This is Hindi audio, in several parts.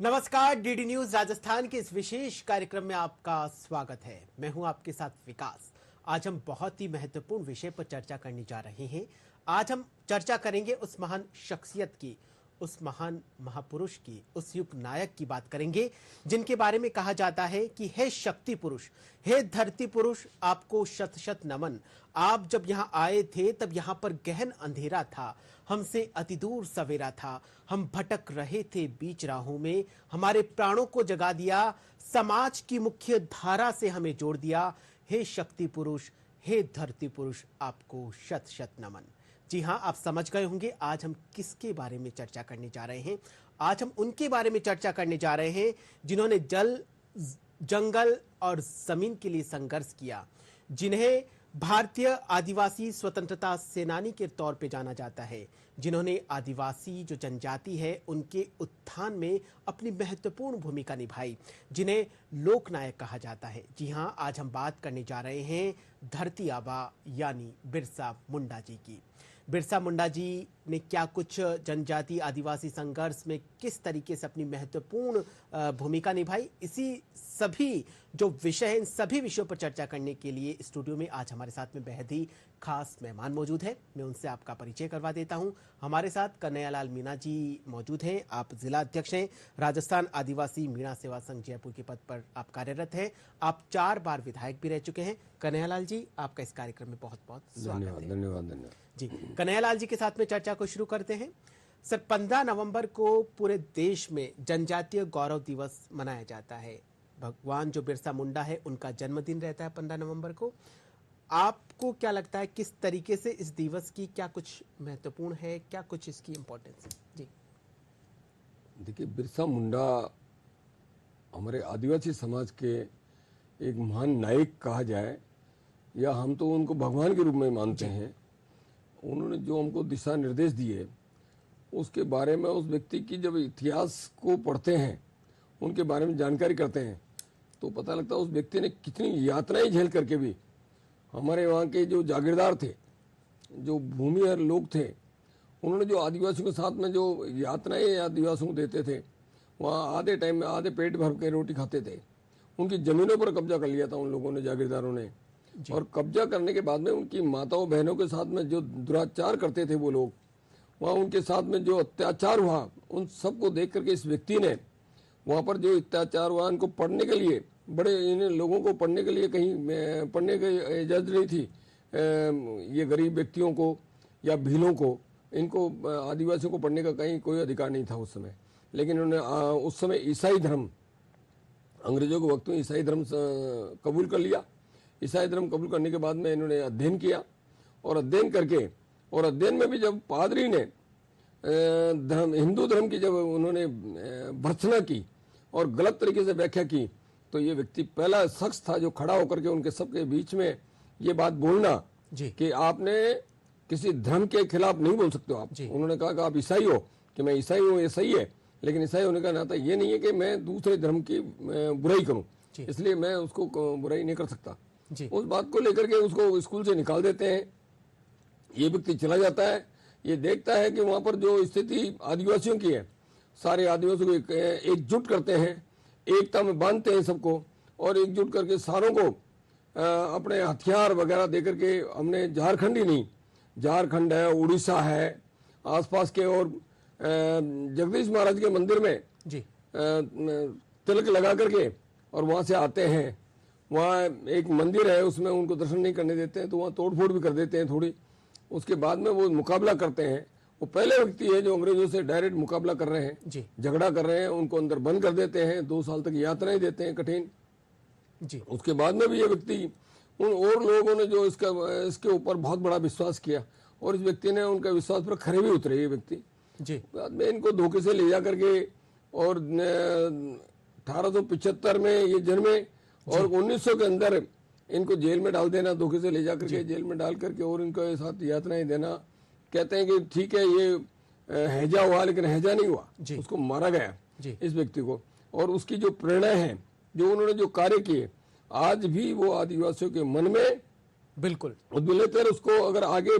नमस्कार, डीडी न्यूज राजस्थान के इस विशेष कार्यक्रम में आपका स्वागत है। मैं हूं आपके साथ विकास। आज हम बहुत ही महत्वपूर्ण विषय पर चर्चा करने जा रहे हैं। आज हम चर्चा करेंगे उस महान शख्सियत की, उस महान महापुरुष की, उस युग नायक की बात करेंगे जिनके बारे में कहा जाता है कि हे शक्ति पुरुष, हे धरती पुरुष, आपको शत शत नमन। आप जब यहाँ आए थे तब यहाँ पर गहन अंधेरा था, हमसे अति दूर सवेरा था, हम भटक रहे थे बीच राहों में, हमारे प्राणों को जगा दिया, समाज की मुख्य धारा से हमें जोड़ दिया। हे शक्ति पुरुष, हे धरती पुरुष, आपको शत शत नमन। जी हां, आप समझ गए होंगे आज हम किसके बारे में चर्चा करने जा रहे हैं। आज हम उनके बारे में चर्चा करने जा रहे हैं जिन्होंने जल, जंगल और जमीन के लिए संघर्ष किया, जिन्हें भारतीय आदिवासी स्वतंत्रता सेनानी के तौर पे जाना जाता है, जिन्होंने आदिवासी जो जनजाति है उनके उत्थान में अपनी महत्वपूर्ण भूमिका निभाई, जिन्हें लोकनायक कहा जाता है। जी हां, आज हम बात करने जा रहे हैं धरती आबा यानी बिरसा मुंडा जी की। बिरसा मुंडा जी ने क्या कुछ जनजाति आदिवासी संघर्ष में किस तरीके से अपनी महत्वपूर्ण भूमिका निभाई, इसी सभी जो विषय हैं, इन सभी विषयों पर चर्चा करने के लिए स्टूडियो में आज हमारे साथ में बेहद ही खास मेहमान मौजूद है। मैं उनसे आपका परिचय करवा देता हूं। हमारे साथ कन्हैयालाल मीणा जी मौजूद हैं। आप जिला अध्यक्ष हैं, राजस्थान आदिवासी मीणा सेवा संघ जयपुर के पद पर आप कार्यरत हैं। आप 4 बार विधायक भी रह चुके हैं। कन्हैयालाल जी, आपका इस कार्यक्रम में बहुत बहुत स्वागत है। धन्यवाद जी, कन्हैयालाल जी के साथ में चर्चा को शुरू करते हैं। सर, 15 नवंबर को पूरे देश में जनजातीय गौरव दिवस मनाया जाता है। भगवान जो बिरसा मुंडा है उनका जन्मदिन रहता है 15 नवंबर को। आपको क्या लगता है किस तरीके से इस दिवस की क्या कुछ महत्वपूर्ण है, क्या कुछ इसकी इंपॉर्टेंस है? जी देखिए, बिरसा मुंडा हमारे आदिवासी समाज के एक महान नायक कहा जाए, या हम तो उनको भगवान के रूप में मानते हैं। उन्होंने जो हमको दिशा निर्देश दिए उसके बारे में, उस व्यक्ति की जब इतिहास को पढ़ते हैं, उनके बारे में जानकारी करते हैं, तो पता लगता है उस व्यक्ति ने कितनी यातनाएं झेल करके भी हमारे वहाँ के जो जागीरदार थे, जो भूमिहर लोग थे, उन्होंने जो आदिवासियों के साथ में जो यातनाएं आदिवासियों को देते थे, वहाँ आधे टाइम में आधे पेट भर के रोटी खाते थे। उनकी जमीनों पर कब्जा कर लिया था उन लोगों ने, जागीरदारों ने। और कब्जा करने के बाद में उनकी माताओं बहनों के साथ में जो दुराचार करते थे वो लोग, वहाँ उनके साथ में जो अत्याचार हुआ, उन सबको देख करके इस व्यक्ति ने वहाँ पर जो अत्याचार हुआ, इनको पढ़ने के लिए, बड़े इन लोगों को पढ़ने के लिए कहीं पढ़ने की इजाज़त नहीं थी, ये गरीब व्यक्तियों को या भीलों को, इनको आदिवासियों को पढ़ने का कहीं कोई अधिकार नहीं था उस समय। लेकिन उन्होंने उस समय ईसाई धर्म, अंग्रेजों के वक्त में ईसाई धर्म कबूल कर लिया। ईसाई धर्म कबूल करने के बाद में इन्होंने अध्ययन किया, और अध्ययन करके, और अध्ययन में भी जब पादरी ने हिंदू धर्म की जब उन्होंने भर्त्सना की और गलत तरीके से व्याख्या की, तो ये व्यक्ति पहला शख्स था जो खड़ा होकर के उनके सबके बीच में ये बात बोलना कि आपने किसी धर्म के खिलाफ नहीं बोल सकते हो आप। उन्होंने कहा कि आप ईसाई हो, कि मैं ईसाई हूँ, ये सही है, लेकिन ईसाई होने का नाता ये नहीं है कि मैं दूसरे धर्म की बुराई करूँ, इसलिए मैं उसको बुराई नहीं कर सकता। उस बात को लेकर के उसको स्कूल से निकाल देते हैं। ये व्यक्ति चला जाता है, ये देखता है कि वहाँ पर जो स्थिति आदिवासियों की है, सारे आदिवासियों को एकजुट करते हैं, एकता में बांधते हैं सबको, और एकजुट करके सारों को अपने हथियार वगैरह दे करके, हमने झारखंड ही नहीं, झारखंड है, उड़ीसा है, आसपास के, और जगदीश महाराज के मंदिर में तिलक लगा करके और वहाँ से आते हैं। वहाँ एक मंदिर है, उसमें उनको दर्शन नहीं करने देते हैं, तो वहाँ तोड़फोड़ भी कर देते हैं थोड़ी। उसके बाद में वो मुकाबला करते हैं। वो पहले व्यक्ति है जो अंग्रेजों से डायरेक्ट मुकाबला कर रहे हैं, झगड़ा कर रहे हैं, उनको अंदर बंद कर देते हैं, 2 साल तक यातनाएं देते हैं कठिन। उसके बाद में भी ये व्यक्ति, उन और लोगों ने जो इसके ऊपर बहुत बड़ा विश्वास किया, और इस व्यक्ति ने उनका विश्वास पर खरे भी उतरे। ये व्यक्ति बाद में इनको धोखे से ले जा करके, और 1875 में ये जन्मे, और 1900 के अंदर इनको जेल में डाल देना, धोखे से ले जाकर के जेल में डाल करके, और इनके साथ यातनाएं देना। कहते हैं कि ठीक है ये हैजा हुआ, लेकिन हैजा नहीं हुआ, उसको मारा गया इस व्यक्ति को। और उसकी जो प्रेरणा है, जो उन्होंने जो कार्य किए, आज भी वो आदिवासियों के मन में बिल्कुल उद्वेलतर उसको अगर आगे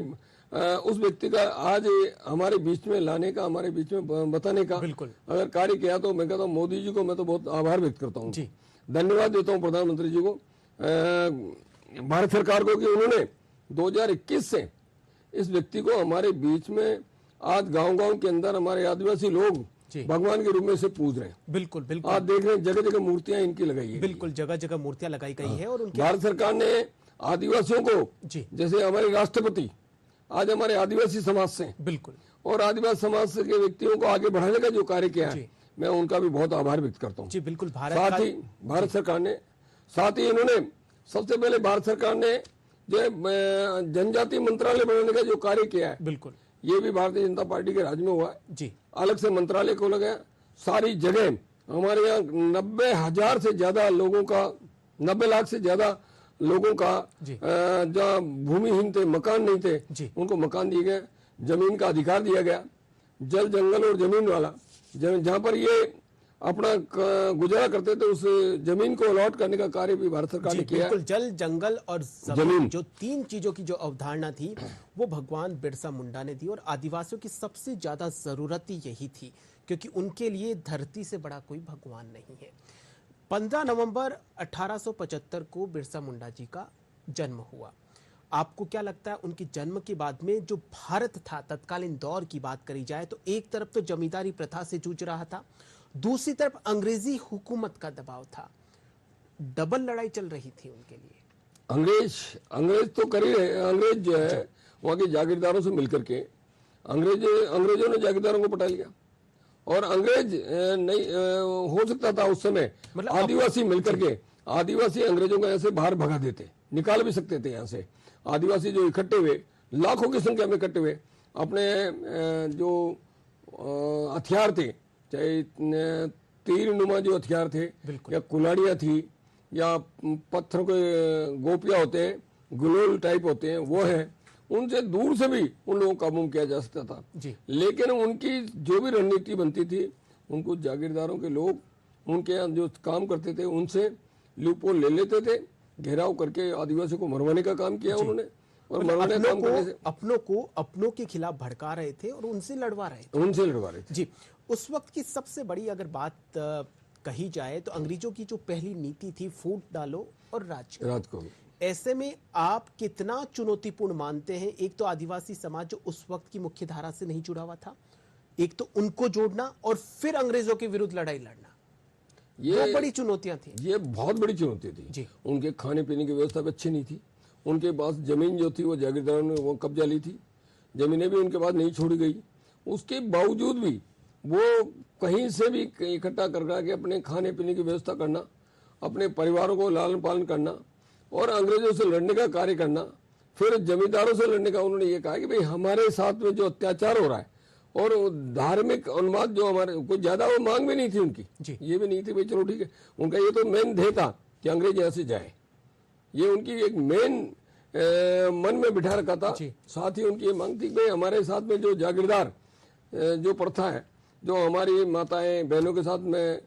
उस व्यक्ति का आज हमारे बीच में लाने का, हमारे बीच में बताने का बिल्कुल अगर कार्य किया, तो मैं कहता हूँ मोदी जी को मैं तो बहुत आभार व्यक्त करता हूँ, जी धन्यवाद देता हूँ प्रधानमंत्री जी को, भारत सरकार को, कि उन्होंने 2021 से इस व्यक्ति को हमारे बीच में आज गांव-गांव के अंदर हमारे आदिवासी लोग जी। भगवान के रूप में से पूज रहे हैं। बिल्कुल बिल्कुल आप देख रहे हैं जगह जगह मूर्तियां इनकी लगाई है। बिल्कुल जगह जगह मूर्तियां लगाई गई है और उनके भारत सरकार ने आदिवासियों को, जी जैसे हमारे राष्ट्रपति आज हमारे आदिवासी समाज से बिल्कुल और आदिवासी समाज के व्यक्तियों को आगे बढ़ाने का जो कार्य किया है, जी। मैं उनका भी बहुत आभार व्यक्त करता हूँ। जी बिल्कुल साथ ही भारत सरकार ने, साथ ही इन्होंने सबसे पहले भारत सरकार ने जो जनजाति मंत्रालय बनाने का जो कार्य किया है, बिल्कुल ये भी भारतीय जनता पार्टी के राज में हुआ है। जी अलग से मंत्रालय को लगाया, सारी जगह हमारे यहाँ 90,000 से ज्यादा लोगों का, 90 लाख से ज्यादा लोगों का जहाँ भूमिहीन थे, मकान नहीं थे, जी। उनको मकान दिए गए, जमीन का अधिकार दिया गया, जल जंगल और जमीन वाला जहाँ पर ये अपना गुजारा करते थे उस जमीन को अलॉट करने का कार्य भी भारत सरकार ने किया है। बिल्कुल जल जंगल और जमीन, जो तीन चीजों की जो अवधारणा थी वो भगवान बिरसा मुंडा ने दी और आदिवासियों की सबसे ज्यादा जरूरत ही यही थी, क्योंकि उनके लिए धरती से बड़ा कोई भगवान नहीं है। 15 नवंबर 1875 को बिरसा मुंडा जी का जन्म हुआ। आपको क्या लगता है उनके जन्म के बाद में जो भारत था, तत्कालीन दौर की बात करी जाए तो एक तरफ तो जमींदारी प्रथा से जूझ रहा था, दूसरी तरफ अंग्रेजी हुकूमत का दबाव था, डबल लड़ाई चल रही थी उनके लिए। अंग्रेज तो कर ही रहे, अंग्रेज जो है वहाँ के जागीरदारों से मिलकर के अंग्रेजों ने जागीरदारों को पटा लिया, और अंग्रेज नहीं हो सकता था उस समय, मतलब आदिवासी मिलकर के आदिवासी अंग्रेजों को यहाँ से बाहर भगा देते, निकाल भी सकते थे यहाँ से। आदिवासी जो इकट्ठे हुए, लाखों की संख्या में इकट्ठे हुए, अपने जो हथियार थे, चाहे तीर नुमा जो हथियार थे, या कुल्हाड़ियाँ थी, या पत्थर के गोपियाँ होते हैं, गुलोल टाइप होते हैं, वो है, उनसे दूर से भी उन लोगों को काबू किया जा सकता था जी। लेकिन उनकी जो भी रणनीति बनती थी, उनको जागीरदारों के लोग उनके यहाँ जो काम करते थे उनसे लूपोल ले लेते थे, घेराव करके आदिवासियों को मरवाने का काम किया उन्होंने, और मरवाने का काम करने से अपनों के खिलाफ भड़का रहे थे और उनसे लड़वा रहे थे। जी, उस वक्त की सबसे बड़ी अगर बात कही जाए तो अंग्रेजों की जो पहली नीति थी, फूट डालो और राज करो। ऐसे में आप कितना चुनौतीपूर्ण मानते हैं, एक तो आदिवासी समाज जो उस वक्त की मुख्य धारा से नहीं जुड़ा हुआ था, एक तो उनको जोड़ना और फिर अंग्रेजों के विरुद्ध लड़ाई लड़ना, ये बड़ी चुनौतियां थी। ये बहुत बड़ी चुनौती थी जी। उनके खाने पीने की व्यवस्था भी अच्छी नहीं थी, उनके पास जमीन जो थी वो जागीरदारों ने वो कब्जा ली थी, जमीनें भी उनके पास नहीं छोड़ी गई, उसके बावजूद भी वो कहीं से भी इकट्ठा कर के अपने खाने पीने की व्यवस्था करना, अपने परिवारों को लालन पालन करना और अंग्रेजों से लड़ने का कार्य करना, फिर जमींदारों से लड़ने का। उन्होंने ये कहा कि भाई हमारे साथ में जो अत्याचार हो रहा है, और धार्मिक उन्माद जो हमारे, कोई ज्यादा वो मांग भी नहीं थी उनकी, ये भी नहीं थी भाई चलो ठीक है, उनका ये तो मेन ध्येय था कि अंग्रेज यहाँ से जाए, ये उनकी एक मेन मन में बिठा रखा था। साथ ही उनकी ये मांग थी भाई हमारे साथ में जो जागीरदार जो प्रथा है, जो हमारी माताएं बहनों के साथ में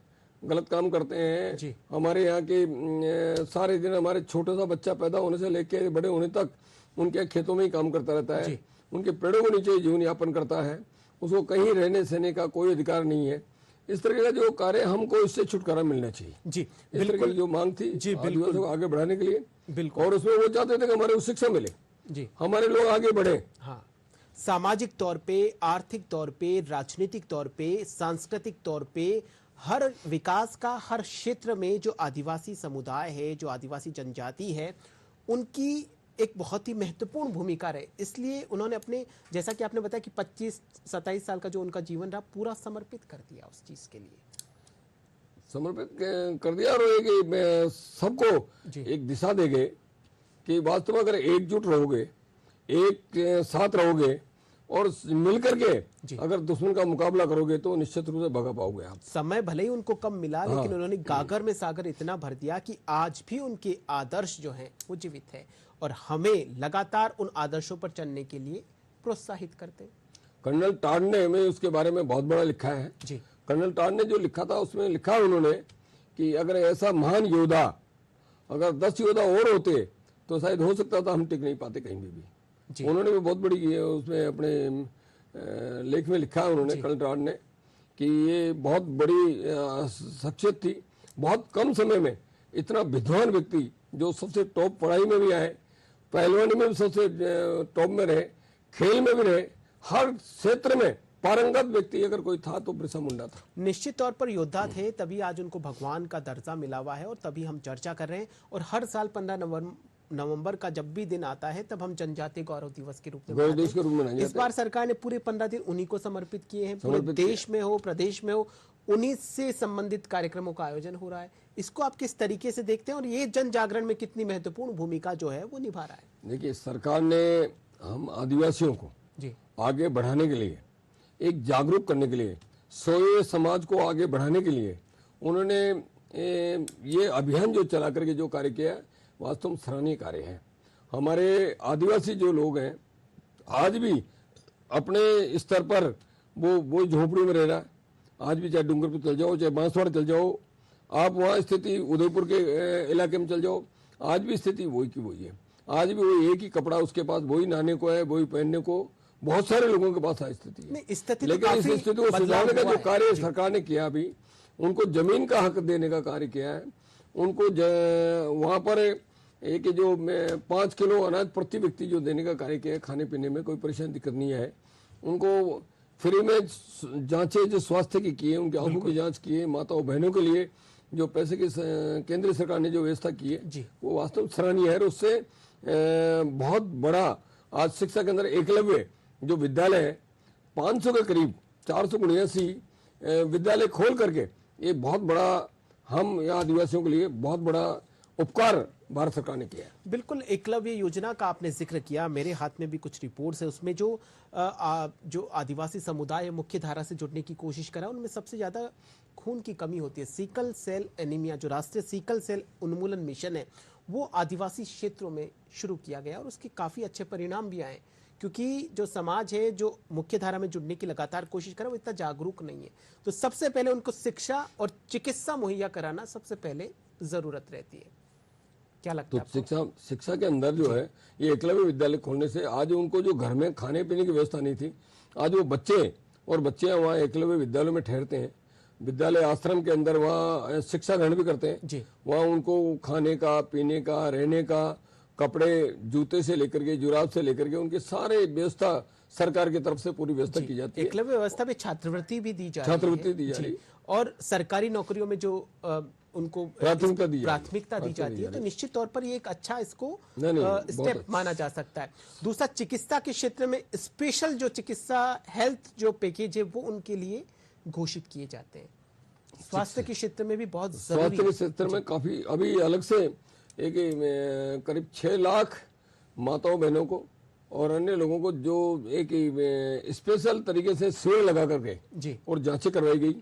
गलत काम करते हैं, हमारे यहाँ के सारे दिन हमारे छोटा सा बच्चा पैदा होने से लेकर बड़े होने तक उनके खेतों में ही काम करता रहता है, उनके पेड़ों के नीचे जीवन यापन करता है, उसको कहीं रहने सहने का कोई अधिकार नहीं है, इस तरह का जो कार्य हमको इससे छुटकारा मिलना चाहिए। जी, इस तरह की जो मांग थी आदिवासियों को आगे बढ़ाने के लिए, और उसमें वो चाहते थे कि हमारे को शिक्षा मिले, हमारे लोग आगे बढ़े। हाँ, सामाजिक तौर पे, आर्थिक तौर पे, राजनीतिक तौर पे, सांस्कृतिक तौर पे, हर विकास का हर क्षेत्र में जो आदिवासी समुदाय है, जो आदिवासी जनजाति है, उनकी एक बहुत ही महत्वपूर्ण भूमिका रहे। इसलिए उन्होंने अपने, जैसा कि आपने बताया कि 25-27 साल का जो उनका जीवन रहा, पूरा समर्पित कर दिया उस चीज के लिए, समर्पित कर दिया, और सबको एक दिशा दे गए कि वास्तव में अगर एकजुट रहोगे, एक साथ रहोगे और मिलकर के अगर दुश्मन का मुकाबला करोगे तो निश्चित रूप से भगा पाओगे आप। समय भले ही उनको कम मिला, लेकिन उन्होंने गागर में सागर इतना भर दिया कि आज भी उनके आदर्श जो हैं वो जीवित है और हमें लगातार उन आदर्शों पर चलने के लिए प्रोत्साहित करते हैं। कर्नल टाड ने हमें उसके बारे में बहुत बड़ा लिखा है जी। कर्नल टाड ने जो लिखा था उसमें लिखा उन्होंने कि अगर ऐसा महान योद्धा, अगर 10 योद्धा और होते तो शायद हो सकता था हम टिक नहीं पाते कहीं भी। उन्होंने भी बहुत बड़ी उसमें अपने लेख में लिखा है उन्होंने, कर्नल राड ने, कि ये बहुत बड़ी शख्सियत थी, बहुत कम समय में इतना विद्वान व्यक्ति जो सबसे टॉप पढ़ाई में भी आए, पहलवानी में भी सबसे टॉप में रहे, खेल में भी रहे, हर क्षेत्र में पारंगत व्यक्ति अगर कोई था तो बिरसा मुंडा था। निश्चित तौर पर योद्धा थे, तभी आज उनको भगवान का दर्जा मिला हुआ है और तभी हम चर्चा कर रहे हैं। और हर साल 15 नवंबर का जब भी दिन आता है तब हम जनजातीय गौरव दिवस के रूप में मनाते हैं। इस बार सरकार ने पूरे 15 दिन उन्हीं को समर्पित किए हैं। पूरे देश में हो, प्रदेश में हो, उन्हीं से संबंधित कार्यक्रमों का आयोजन हो रहा है। इसको आप किस तरीके से देखते हैं और ये जन जागरण में कितनी महत्वपूर्ण भूमिका जो है वो निभा रहा है? देखिए, सरकार ने हम आदिवासियों को आगे बढ़ाने के लिए, एक जागरूक करने के लिए, सोए समाज को आगे बढ़ाने के लिए उन्होंने ये अभियान जो चला करके जो कार्य किया, वास्तव में सराहनीय कार्य है। हमारे आदिवासी जो लोग हैं आज भी अपने स्तर पर वो झोपड़ी में रह रहा है। आज भी चाहे डूंगर पर चल जाओ, चाहे बांसवाड़ा चल जाओ, आप वहाँ स्थिति उदयपुर के इलाके में चल जाओ, आज भी स्थिति वही की वही है। आज भी वही एक ही कपड़ा उसके पास, वही नहाने को है, वही पहनने को बहुत सारे लेकिन लोगों के पास स्थिति है। लेकिन इस स्थिति को सुधारने का जो कार्य सरकार ने किया, अभी उनको जमीन का हक देने का कार्य किया है। उनको वहां पर एक जो 5 किलो अनाज प्रति व्यक्ति जो देने का कार्य किया है, खाने पीने में कोई परेशानी दिक्कत नहीं है। उनको फ्री में जांचें जो स्वास्थ्य की किए, उनकी आंखों की जांच किए, माताओं बहनों के लिए जो पैसे की केंद्र सरकार ने जो व्यवस्था की है वो वास्तव सराहनीय है। और उससे बहुत बड़ा आज शिक्षा के अंदर एकलव्य जो विद्यालय है, 500 के करीब 479 विद्यालय खोल करके, ये बहुत बड़ा हम यहाँ आदिवासियों के लिए बहुत बड़ा उपकार भारत सरकार ने किया है। बिल्कुल, एकलव्य योजना का आपने जिक्र किया, मेरे हाथ में भी कुछ रिपोर्ट्स है, उसमें जो आदिवासी समुदाय मुख्य धारा से जुड़ने की कोशिश करा, उनमें सबसे ज्यादा खून की कमी होती है। सिकल सेल एनीमिया, जो राष्ट्रीय सिकल सेल उन्मूलन मिशन है, वो आदिवासी क्षेत्रों में शुरू किया गया और उसके काफी अच्छे परिणाम भी आए, क्योंकि जो समाज है जो मुख्य धारा में जुड़ने की लगातार कोशिश करे वो इतना जागरूक नहीं है। तो सबसे पहले उनको शिक्षा और चिकित्सा मुहैया कराना सबसे पहले जरूरत रहती है। क्या लगता है? तो शिक्षा के अंदर जो है, ये एकलव्य विद्यालय खोलने से आज उनको जो घर में खाने पीने की व्यवस्था नहीं थी, आज वो बच्चे और बच्चियां वहाँ एकलव्य विद्यालयों में ठहरते हैं, विद्यालय आश्रम के अंदर वहाँ शिक्षा ग्रहण भी करते हैं। वहाँ उनको खाने का, पीने का, रहने का, कपड़े, जूते से लेकर के, जुराब से लेकर के, उनके सारे व्यवस्था सरकार की तरफ से पूरी व्यवस्था की जाती है। एकलव्य व्यवस्था में छात्रवृत्ति भी दी जा रही है। छात्रवृत्ति दी जा रही है और सरकारी नौकरियों में जो उनको प्राथमिकता दी जाती है, तो निश्चित तौर पर ये एक अच्छा इसको स्टेप माना जा सकता है। दूसरा, चिकित्सा के क्षेत्र में स्पेशल जो चिकित्सा हेल्थ जो पैकेज है वो उनके लिए घोषित किए जाते हैं। स्वास्थ्य के क्षेत्र में भी बहुत जरूरी है। स्वास्थ्य के क्षेत्र में काफी अभी अलग से एक करीब 6 लाख माताओं बहनों को और अन्य लोगों को जो एक स्पेशल तरीके से शिविर लगा करके और जांचें करवाई गई।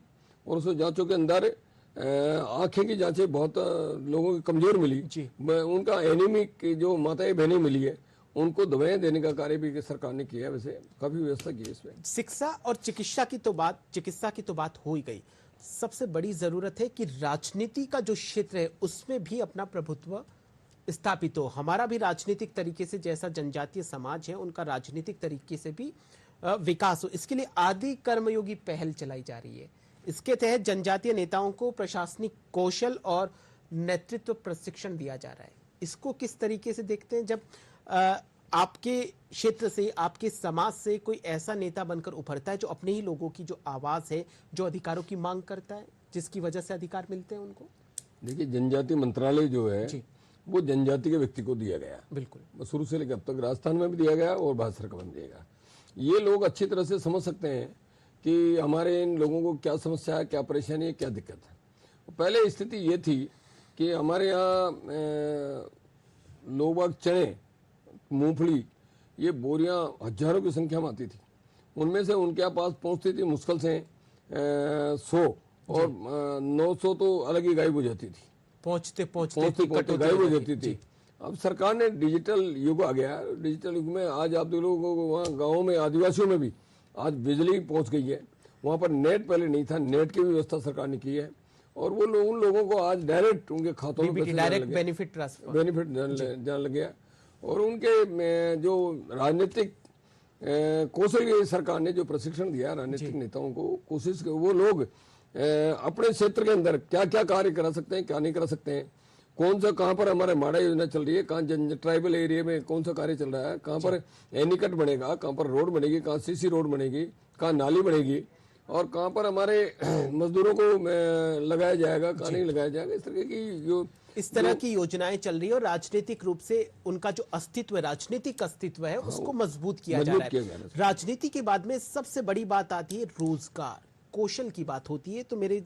और उस जांचों के अंदर आंखें की जांचें बहुत लोगों की कमजोर मिली, उनका एनीमिक जो माताएं बहनें मिली है, उनको दवाएं देने का कार्य भी सरकार ने किया है। वैसे काफी व्यवस्था की है इसमें। शिक्षा और चिकित्सा की तो बात हो ही गई। सबसे बड़ी जरूरत है कि राजनीति का जो क्षेत्र है उसमें भी अपना प्रभुत्व स्थापित हो। हमारा भी राजनीतिक तरीके से, जैसा जनजातीय समाज है उनका राजनीतिक तरीके से भी विकास हो। इसके लिए आदि कर्मयोगी पहल चलाई जा रही है। इसके तहत जनजातीय नेताओं को प्रशासनिक कौशल और नेतृत्व प्रशिक्षण दिया जा रहा है। इसको किस तरीके से देखते हैं जब आपके क्षेत्र से, आपके समाज से कोई ऐसा नेता बनकर उभरता है जो अपने ही लोगों की जो आवाज है, जो अधिकारों की मांग करता है, जिसकी वजह से अधिकार मिलते हैं उनको? देखिए, जनजातीय मंत्रालय जो है वो जनजाति के व्यक्ति को दिया गया। बिल्कुल, शुरू से लेकर अब तक राजस्थान में भी दिया गया और भारत सरकार में दिया गया। ये लोग अच्छी तरह से समझ सकते हैं कि हमारे इन लोगों को क्या समस्या है, क्या परेशानी है, क्या दिक्कत है। पहले स्थिति ये थी कि हमारे यहाँ लोग चने, मूंगफली, ये बोरियां हजारों की संख्या में आती थी। उनमें से उनके पास पहुंचती थी मुश्किल से 100 और 900 तो अलग ही गायब हो जाती थी। पहुंचते गायब हो जाती थी। अब सरकार ने डिजिटल युग आ गया। डिजिटल युग में आज आप लोगों को वहाँ गाँव में, आदिवासियों में भी आज बिजली पहुंच गई है। वहाँ पर नेट पहले नहीं था, नेट की भी व्यवस्था सरकार ने की है। और वो लोग उन लोगों को आज डायरेक्ट उनके खातों में पैसे डायरेक्ट बेनिफिट ट्रांसफर बेनिफिट जाने लग गया। और उनके जो राजनीतिक कौशल ये सरकार ने जो प्रशिक्षण दिया राजनीतिक नेताओं को, कोशिश वो लोग अपने क्षेत्र के अंदर क्या क्या कार्य करा सकते हैं, क्या नहीं करा सकते हैं, कौन सा कहाँ पर हमारे माड़ा योजना चल रही है, कहाँ ट्राइबल एरिया में कौन सा कार्य चल रहा है, कहाँ पर एनीकट बनेगा, कहाँ पर रोड बनेगी, कहाँ सीसी रोड बनेगी, कहाँ नाली बनेगी, और कहाँ पर हमारे मजदूरों को लगाया जाएगा, कहाँ नहीं लगाया जाएगा। इस तरह की इस तरह की योजनाएं चल रही है और राजनीतिक रूप से उनका जो अस्तित्व है, राजनीतिक अस्तित्व है, उसको मजबूत किया जा रहा है। राजनीति के बाद में सबसे बड़ी बात आती है रोजगार, कौशल की बात होती है। तो मेरे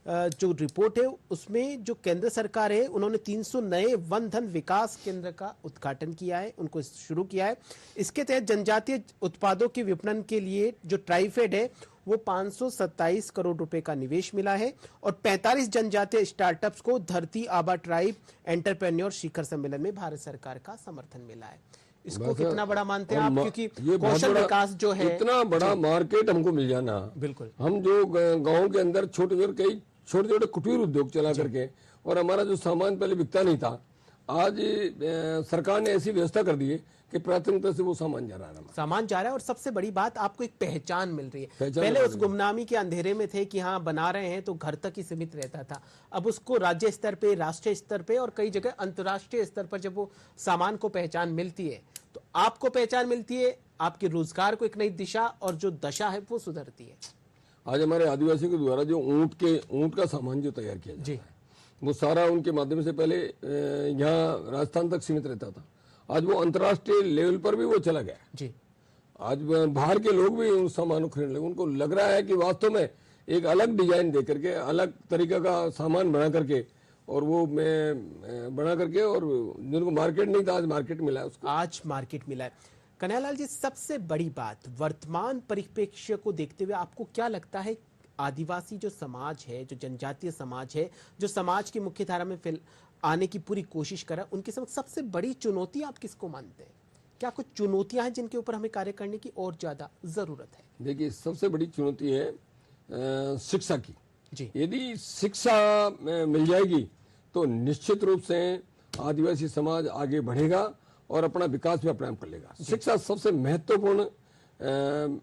जो रिपोर्ट है उसमें जो केंद्र सरकार है उन्होंने 300 नए वन धन विकास केंद्र का उद्घाटन किया है, उनको शुरू किया है। इसके तहत जनजातीय उत्पादों के विपणन के लिए जो ट्राइफेड है वो 527 करोड़ रुपए का निवेश मिला है और 45 जनजातीय स्टार्टअप्स को धरती आबा ट्राइब एंटरप्रेन्योर शिखर सम्मेलन में भारत सरकार का समर्थन मिला है। इसको कितना बड़ा मानते हैं आप? क्योंकि कौशल विकास जो है इतना बड़ा मार्केट हमको मिल जाना, बिल्कुल हम जो गाँव के अंदर छोटे छोटे कुटीर उद्योग चला करके, और हमारा जो सामान पहले बिकता नहीं था, आज सरकार ने ऐसी व्यवस्था कर दी है कि प्राथमिकता से वो सामान जा रहा है। और सबसे बड़ी बात, आपको एक पहचान मिल रही है। पहले उस गुमनामी के अंधेरे में थे कि हाँ बना रहे हैं तो घर तक ही सीमित रहता था। अब उसको राज्य स्तर पे, राष्ट्रीय स्तर पे और कई जगह अंतर्राष्ट्रीय स्तर पर जब वो सामान को पहचान मिलती है तो आपको पहचान मिलती है, आपके रोजगार को एक नई दिशा और जो दशा है वो सुधरती है। आज हमारे आदिवासियों के द्वारा जो ऊंट का सामान जो तैयार किया जाता है, वो सारा उनके माध्यम से पहले यहाँ राजस्थान तक सीमित रहता था, आज वो अंतर्राष्ट्रीय लेवल पर भी वो चला गया जी। आज बाहर के लोग भी उन सामानों खरीदने लगे। उनको लग रहा है कि वास्तव में एक अलग डिजाइन दे करके, अलग तरीका का सामान बना करके, और वो बना करके, और जिनको मार्केट नहीं था आज मार्केट मिला है उसको। आज मार्केट मिला है। कन्हैयालाल जी, सबसे बड़ी बात, वर्तमान परिप्रेक्ष्य को देखते हुए आपको क्या लगता है, आदिवासी जो समाज है, जो जनजातीय समाज है, जो समाज की मुख्य धारा में आने की पूरी कोशिश करा, उनके समक्ष सबसे बड़ी चुनौती आप किसको मानते हैं? क्या कुछ चुनौतियां हैं जिनके ऊपर हमें कार्य करने की और ज्यादा जरूरत है? देखिए, सबसे बड़ी चुनौती है शिक्षा की जी। यदि शिक्षा मिल जाएगी तो निश्चित रूप से आदिवासी समाज आगे बढ़ेगा और अपना विकास भी अपने आप कर लेगा। शिक्षा सबसे महत्वपूर्ण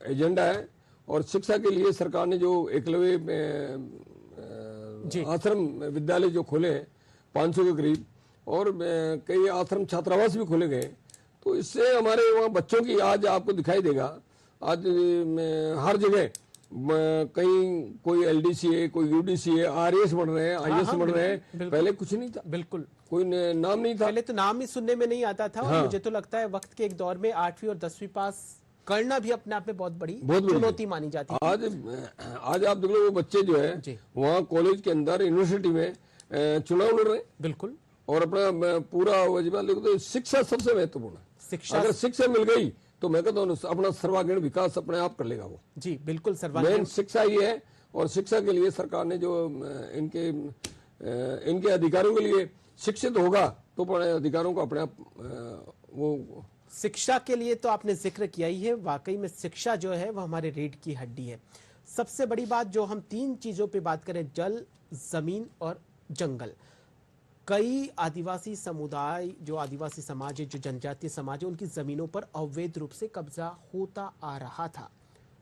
एजेंडा है, और शिक्षा के लिए सरकार ने जो एकलव्य आश्रम विद्यालय जो खोले हैं 500 के करीब, और कई आश्रम छात्रावास भी खोले गए, तो इससे हमारे वहाँ बच्चों की आज आपको दिखाई देगा, आज हर जगह कहीं कोई LDCA, कोई UDCA, RAS बढ़ रहे हैं, IAS बढ़ रहे हैं। पहले कुछ नहीं था, बिल्कुल कोई नाम नहीं था, पहले तो नाम ही सुनने में नहीं आता था। और मुझे तो लगता है वक्त के एक दौर में 8वीं और 10वीं पास करना भी अपने आप में बहुत बड़ी चुनौती मानी जाती है। आज आप देख लो, वो बच्चे जो है वहाँ कॉलेज के अंदर, यूनिवर्सिटी में चुनाव लड़ रहे हैं, बिल्कुल, और अपना पूरा वजीफा लिखो। तो शिक्षा सबसे महत्वपूर्ण है। अगर शिक्षा मिल गई तो मैं कहता हूँ अपना सर्वांगीण विकास अपने आप कर लेगा वो जी। बिल्कुल, सर्वांगीण शिक्षा ही है। और शिक्षा के लिए सरकार ने जो इनके अधिकारों के लिए शिक्षित होगा तो अपने अधिकारों को अपने आप वो शिक्षा के लिए तो आपने जिक्र किया ही है। वाकई में शिक्षा जो है वो हमारे रीढ़ की हड्डी है। सबसे बड़ी बात जो हम 3 चीजों पे बात करें, जल, जमीन और जंगल। कई आदिवासी समुदाय, जो आदिवासी समाज है, जो जनजातीय समाज है, उनकी जमीनों पर अवैध रूप से कब्जा होता आ रहा था,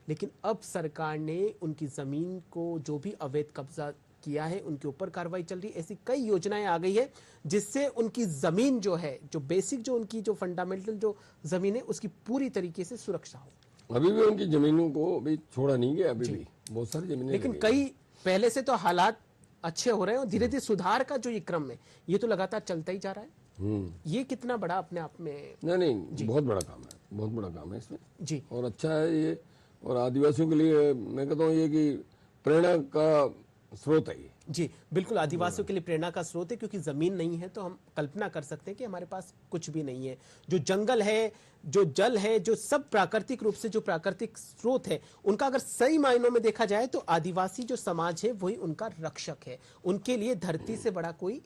लेकिन अब सरकार ने उनकी जमीन को जो भी अवैध कब्जा किया है उनके ऊपर कार्रवाई चल रही है। ऐसी कई योजनाएं आ गई है जिससे उनकी जमीन जो है, जो बेसिक, जो उनकी जो फंडामेंटल जो जमीन है, उसकी पूरी तरीके से सुरक्षा हो। अभी भी उनकी जमीनों को अभी छोड़ा नहीं गया, अभी भी बहुत सारी जमीनें, लेकिन कई पहले से तो हालात अच्छे हो रहे हैं और धीरे धीरे सुधार का जो ये क्रम है ये तो लगातार चलता ही जा रहा है। ये कितना बड़ा अपने आप में नहीं बहुत बड़ा काम है, बहुत बड़ा काम है इसमें जी, और अच्छा है ये। और आदिवासियों के लिए मैं कहता हूँ ये कि प्रेरणा का स्रोत है ये जी। बिल्कुल, आदिवासियों के लिए प्रेरणा का स्रोत है, क्योंकि जमीन नहीं है तो हम कल्पना कर सकते हैं कि हमारे पास कुछ भी नहीं है। जो जंगल है, जो जल है, जो सब प्राकृतिक रूप से जो प्राकृतिक स्रोत है, उनका अगर सही मायनों में देखा जाए तो आदिवासी जो समाज है वही उनका रक्षक है। उनके लिए धरती से बड़ा कोई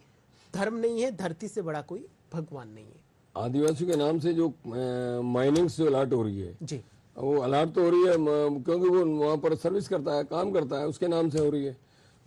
धर्म नहीं है, धरती से बड़ा कोई भगवान नहीं है। आदिवासियों के नाम से जो माइनिंग जो अलर्ट हो रही है जी, वो अलर्ट तो हो रही है क्योंकि वो वहाँ पर सर्विस करता है, काम करता है, उसके नाम से हो रही है।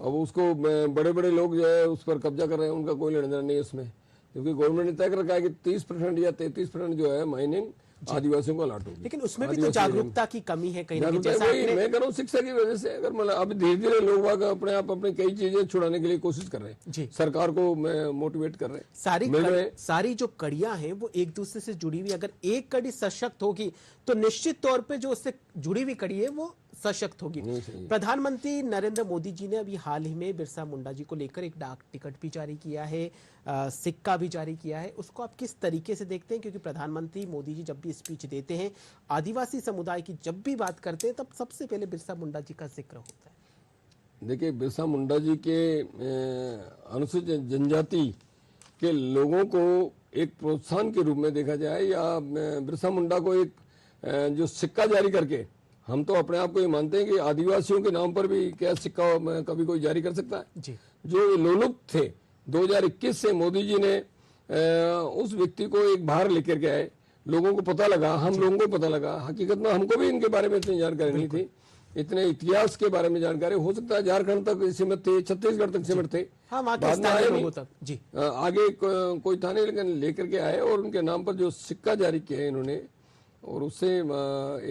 अब उसको बड़े बड़े लोग जो है उस पर कब्जा कर रहे हैं, उनका कोई लेना देना नहीं है उसमें, क्योंकि गवर्नमेंट ने तय कर रखा है कि 30% या 33% जो है माइनिंग आदिवासियों को अलॉट होगी। लेकिन उसमें भी तो जागरूकता की कमी है कहीं ना कहीं, जैसा वही आपने मैं कह रहा हूँ शिक्षा की वजह से। अगर मतलब अभी धीरे धीरे लोग बाग अपने आप अपने कई चीजें छुड़ाने के लिए कोशिश कर रहे हैं, जी सरकार को मोटिवेट कर रहे हैं। सारी जो कड़ियां हैं वो एक दूसरे से जुड़ी हुई, अगर एक कड़ी सशक्त होगी तो निश्चित तौर पे जो उससे जुड़ी हुई कड़ी है वो सशक्त होगी। प्रधानमंत्री नरेंद्र मोदी जी ने अभी हाल ही में बिरसा मुंडा जी को लेकर एक डाक टिकट भी जारी किया है, सिक्का भी जारी किया है। उसको आप किस तरीके से देखते हैं? क्योंकि प्रधानमंत्री मोदी जी जब भी स्पीच देते हैं, आदिवासी समुदाय की जब भी बात करते हैं, तब सबसे पहले बिरसा मुंडा जी का जिक्र होता है। देखिए, बिरसा मुंडा जी के अनुसूचित जनजाति के लोगों को एक प्रोत्साहन के रूप में देखा जाए, या बिरसा मुंडा को एक जो सिक्का जारी करके, हम तो अपने आप को ये मानते हैं कि आदिवासियों के नाम पर भी क्या सिक्का कभी कोई जारी कर सकता है जी। जो लोलुप्त थे 2021 से मोदी जी ने उस व्यक्ति को एक बाहर लेकर के आए, लोगों को पता लगा, हम लोगों को पता लगा। हकीकत में हमको भी इनके बारे में इतनी जानकारी नहीं थी, इतने इतिहास के बारे में जानकारी हो सकता है झारखंड तक सीमित थे, छत्तीसगढ़ तक सीमित थे, जी आगे कोई था नहीं, लेकिन लेकर के आए और उनके नाम पर जो सिक्का जारी किया इन्होंने, और उससे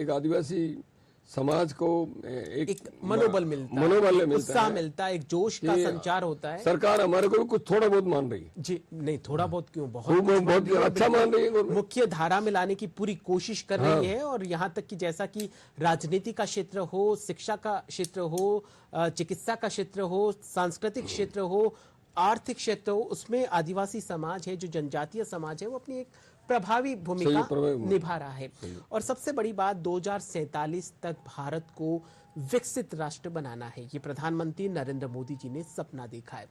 एक आदिवासी समाज को एक मनोबल मिलता है, उत्साह मिलता है, एक जोश का संचार होता है। सरकार हमारे को भी कुछ थोड़ा बहुत मान रही है। जी नहीं, थोड़ा बहुत क्यों, बहुत अच्छा मान रही है, मुख्य धारा में लाने की पूरी कोशिश कर रही है। और यहाँ तक कि जैसा कि राजनीति का क्षेत्र हो, शिक्षा का क्षेत्र हो, चिकित्सा का क्षेत्र हो, सांस्कृतिक क्षेत्र हो, आर्थिक क्षेत्र हो, उसमें आदिवासी समाज है, जो जनजातीय समाज है, वो अपनी एक प्रभावी भूमिका निभा रहा है। और सबसे बड़ी बात, 2047 तक भारत को विकसित राष्ट्र बनाना है, ये प्रधानमंत्री नरेंद्र मोदी जी ने सपना देखा है।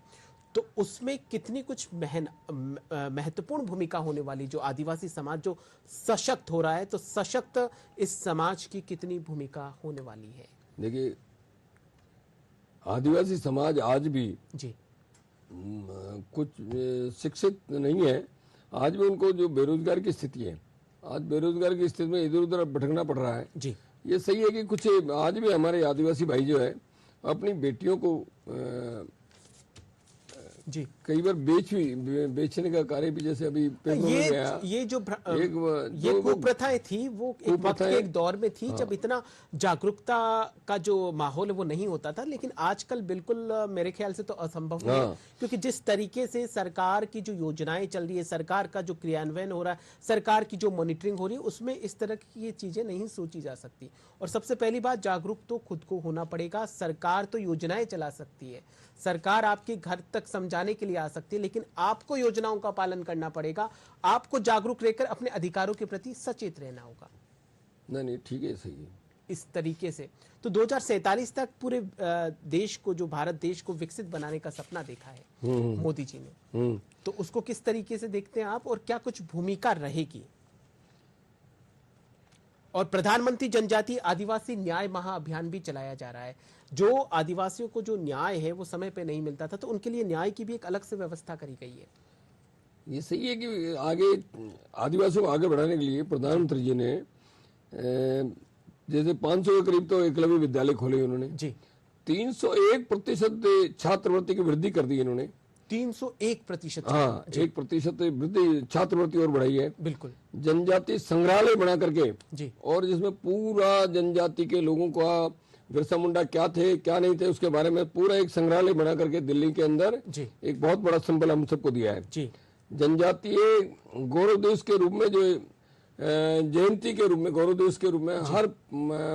तो उसमें कितनी कुछ महत्वपूर्ण भूमिका होने वाली, जो आदिवासी समाज जो सशक्त हो रहा है, तो सशक्त इस समाज की कितनी भूमिका होने वाली है? देखिए, आदिवासी समाज आज भी जी कुछ शिक्षित नहीं है। आज भी उनको जो बेरोजगार की स्थिति है, आज बेरोजगार की स्थिति में इधर उधर भटकना पड़ रहा है। जी ये सही है कि कुछ आज भी हमारे आदिवासी भाई जो है अपनी बेटियों को जी कई बार बेचने का कार्य भी, जैसे अभी पेपरों में गया, ये कुप्रथाएं थी, वो एक वक्त के एक दौर में थी जब इतना जागरूकता का जो माहौल है वो नहीं होता था। लेकिन आजकल बिल्कुल मेरे ख्याल से तो असंभव है, क्योंकि जिस तरीके से सरकार की जो योजनाएं चल रही है, सरकार का जो क्रियान्वयन हो रहा है, सरकार की जो मॉनिटरिंग हो रही है, उसमें इस तरह की ये चीजें नहीं सोची जा सकती। और सबसे पहली बात, जागरूक तो खुद को होना पड़ेगा। सरकार तो योजनाएं चला सकती है, सरकार आपके घर तक समझाने के लिए आ सकती है, लेकिन आपको योजनाओं का पालन करना पड़ेगा। आपको जागरूक रहकर अपने अधिकारों के प्रति सचेत रहना होगा। नहीं ठीक है, सही है। इस तरीके से तो 2047 तक पूरे देश को, जो भारत देश को विकसित बनाने का सपना देखा है मोदी जी ने, तो उसको किस तरीके से देखते हैं आप, और क्या कुछ भूमिका रहेगी? और प्रधानमंत्री जनजातीय आदिवासी न्याय महाअभियान भी चलाया जा रहा है। जो आदिवासियों को जो न्याय है वो समय पे नहीं मिलता था, तो उनके लिए न्याय की भी एक अलग से व्यवस्था करी गई है। ये सही है कि आगे आदिवासियों को आगे बढ़ाने के लिए प्रधानमंत्री जी ने जैसे 500 के करीब तो एकलव्य विद्यालय खोले उन्होंने जी। 301% छात्रवृत्ति की वृद्धि कर दी इन्होंने। 301%? हाँ, 1% वृद्धि छात्रवृत्ति और बढ़ाई है। बिल्कुल। जनजाति संग्रहालय बना करके जी, और जिसमें पूरा जनजाति के लोगों का, बिरसा मुंडा क्या थे क्या नहीं थे उसके बारे में पूरा एक संग्रहालय बना करके दिल्ली के अंदर जी, एक बहुत बड़ा सिंबल हम सबको दिया है। जी। जनजातीय गौरव दिवस के रूप में, जो जयंती के रूप में, गौरव दिवस के रूप में हर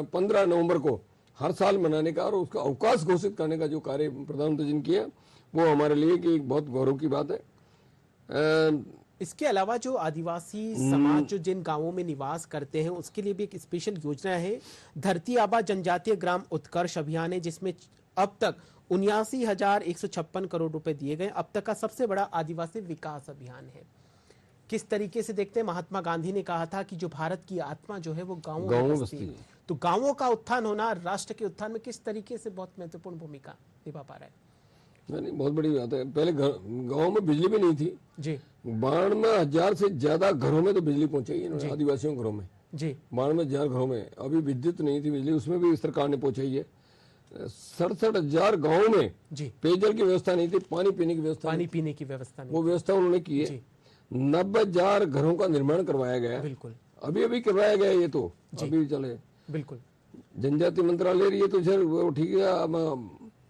15 नवंबर को हर साल मनाने का और उसका अवकाश घोषित करने का जो कार्य प्रधानमंत्री जी ने किया, वो हमारे लिए कि एक बहुत गौरव की बात है। इसके अलावा जो आदिवासी समाज जो जिन गांवों में निवास करते हैं, उसके लिए भी एक स्पेशल योजना है, धरती आबा जनजातीय ग्राम उत्कर्ष अभियान है, जिसमें अब तक 79,156 करोड़ रुपए दिए गए। अब तक का सबसे बड़ा आदिवासी विकास अभियान है। किस तरीके से देखते हैं? महात्मा गांधी ने कहा था कि जो भारत की आत्मा जो है वो गांवों में बसती है। तो गांवों का उत्थान होना राष्ट्र के उत्थान में किस तरीके से बहुत महत्वपूर्ण भूमिका निभा पा रहा है? नहीं, बहुत बड़ी बात है। पहले गांव में बिजली भी नहीं थी जी। 92,000 से ज्यादा घरों में तो बिजली पहुंचाई है आदिवासियों घरों में जी। 92,000 घरों में अभी विद्युत नहीं थी, बिजली उसमें भी सरकार ने पहुंचाई है। 67,000 गाँव में जी, पेयजल की व्यवस्था नहीं थी, पानी पीने की व्यवस्था पानी नहीं पीने की व्यवस्था थी। नहीं। वो व्यवस्था उन्होंने की है। जी, 90,000 घरों का निर्माण करवाया गया, बिल्कुल अभी अभी करवाया गया, ये तो अभी भी चले। बिल्कुल। जनजाति मंत्रालय ये तो सर वो ठीक है।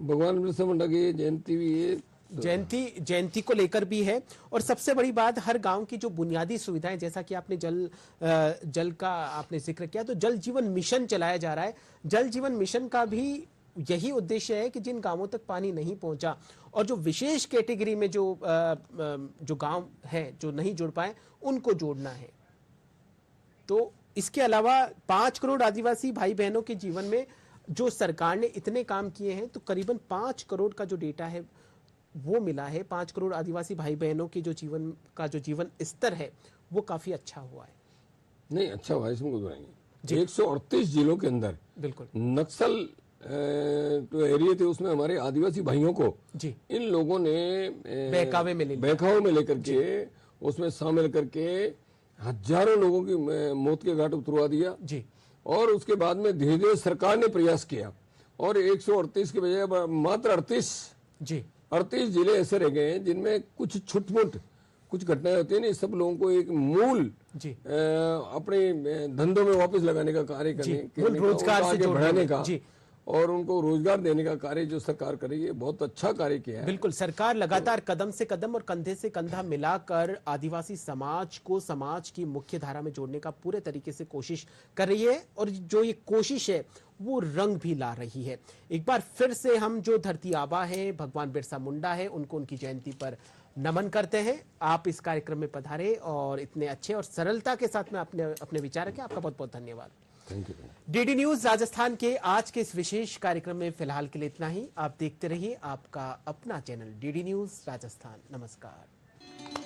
भगवान बिरसा मुंडा की जयंती भी है, जयंती को लेकर भी है। और सबसे बड़ी बात, हर गांव की जो बुनियादी सुविधाएं, जैसा कि आपने जल का आपने जिक्र किया, तो जल जीवन मिशन चलाया जा रहा है। जल जीवन मिशन का भी यही उद्देश्य है कि जिन गांवों तक पानी नहीं पहुंचा और जो विशेष कैटेगरी में जो गांव है जो नहीं जुड़ पाए, उनको जोड़ना है। तो इसके अलावा 5 करोड़ आदिवासी भाई बहनों के जीवन में जो सरकार ने इतने काम किए हैं, तो करीबन 5 करोड़ का जो डेटा है वो मिला है। 5 करोड़ आदिवासी भाई बहनों के जो जीवन स्तर है वो काफी अच्छा हुआ है। नहीं अच्छा हुआ, इसमें कुछ नहीं। 138 जिलों के अंदर बिल्कुल नक्सल तो एरिया थे, उसमें हमारे आदिवासी भाइयों को जी, इन लोगों ने बहकावे में लेकर के उसमें शामिल करके हजारों लोगों की मौत के घाट उतरवा दिया जी, और उसके बाद में धीरे धीरे सरकार ने प्रयास किया और 138 के बजाय मात्र 38 जिले ऐसे रह गए हैं जिनमें कुछ छुटमुट कुछ घटनाएं होती है ना, सब लोगों को एक मूल जी, अपने धंधों में वापस लगाने का कार्य करने रोजगार से आगे बढ़ाने का जी, और उनको रोजगार देने का कार्य जो सरकार करेगी, बहुत अच्छा कार्य किया है। बिल्कुल। सरकार लगातार कदम से कदम और कंधे से कंधा मिलाकर आदिवासी समाज को समाज की मुख्य धारा में जोड़ने का पूरे तरीके से कोशिश कर रही है और जो ये कोशिश है वो रंग भी ला रही है। एक बार फिर से हम जो धरती आबा है, भगवान बिरसा मुंडा है, उनको उनकी जयंती पर नमन करते हैं। आप इस कार्यक्रम में पधारे और इतने अच्छे और सरलता के साथ में अपने विचार रखे, आपका बहुत बहुत धन्यवाद। Thank you. DD news Rajasthan के आज के इस विशेष कार्यक्रम में फिलहाल के लिए इतना ही। आप देखते रहिए आपका अपना चैनल डीडी न्यूज राजस्थान। नमस्कार।